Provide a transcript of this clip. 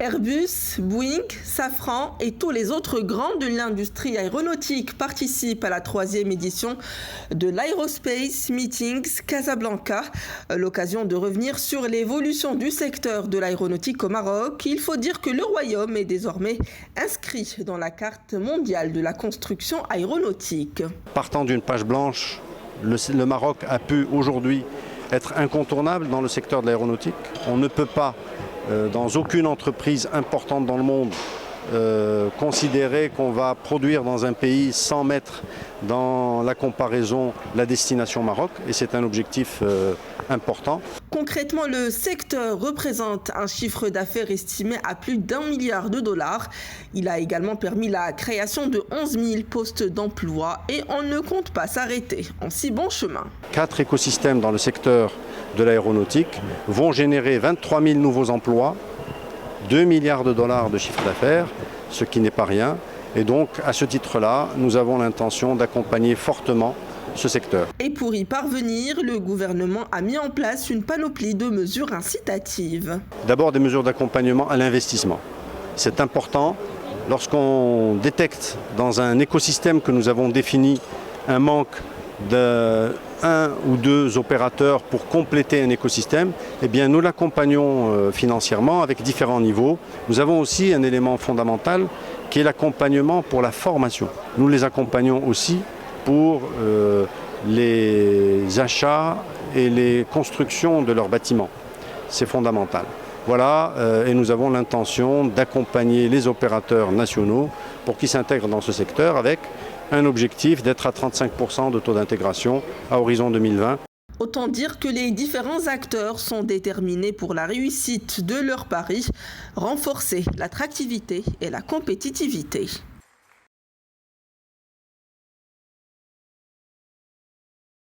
Airbus, Boeing, Safran et tous les autres grands de l'industrie aéronautique participent à la 3e édition de l'Aerospace Meetings Casablanca. L'occasion de revenir sur l'évolution du secteur de l'aéronautique au Maroc. Il faut dire que le Royaume est désormais inscrit dans la carte mondiale de la construction aéronautique. Partant d'une page blanche, le Maroc a pu aujourd'hui être incontournable dans le secteur de l'aéronautique. On ne peut pas, dans aucune entreprise importante dans le monde, considérer qu'on va produire dans un pays sans mettre dans la comparaison la destination Maroc, et c'est un objectif important. Concrètement, le secteur représente un chiffre d'affaires estimé à plus d'1 milliard de dollars. Il a également permis la création de 11 000 postes d'emploi et on ne compte pas s'arrêter en si bon chemin. 4 écosystèmes dans le secteur de l'aéronautique vont générer 23 000 nouveaux emplois, 2 milliards de dollars de chiffre d'affaires, ce qui n'est pas rien. Et donc, à ce titre-là, nous avons l'intention d'accompagner fortement ce secteur. Et pour y parvenir, le gouvernement a mis en place une panoplie de mesures incitatives. D'abord, des mesures d'accompagnement à l'investissement. C'est important. Lorsqu'on détecte dans un écosystème que nous avons défini un manque d'un ou deux opérateurs pour compléter un écosystème, eh bien nous l'accompagnons financièrement avec différents niveaux. Nous avons aussi un élément fondamental qui est l'accompagnement pour la formation. Nous les accompagnons aussi pour les achats et les constructions de leurs bâtiments. C'est fondamental. Voilà, et nous avons l'intention d'accompagner les opérateurs nationaux pour qu'ils s'intègrent dans ce secteur avec un objectif d'être à 35% de taux d'intégration à horizon 2020. Autant dire que les différents acteurs sont déterminés pour la réussite de leur pari, renforcer l'attractivité et la compétitivité.